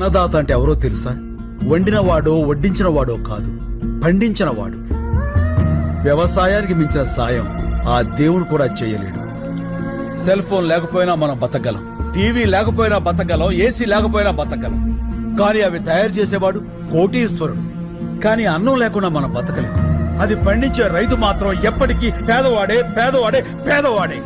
అన్నదాత అంటే ఎవరో తెలుసా? వండినవాడో వడ్డించినవాడో కాదు, పండించినవాడు. వ్యవసాయానికి మించిన సాయం ఆ దేవుడు కూడా చేయలేడు. సెల్ ఫోన్ లేకపోయినా మనం బతకగలం, టీవీ లేకపోయినా బతకగలం, ఏసీ లేకపోయినా బతకగలం. కానీ అవి తయారు చేసేవాడు కోటీశ్వరుడు. కానీ అన్నం లేకుండా మనం బతకలేం. అది పండించే రైతు మాత్రం ఎప్పటికీ పేదవాడే పేదవాడే పేదవాడే.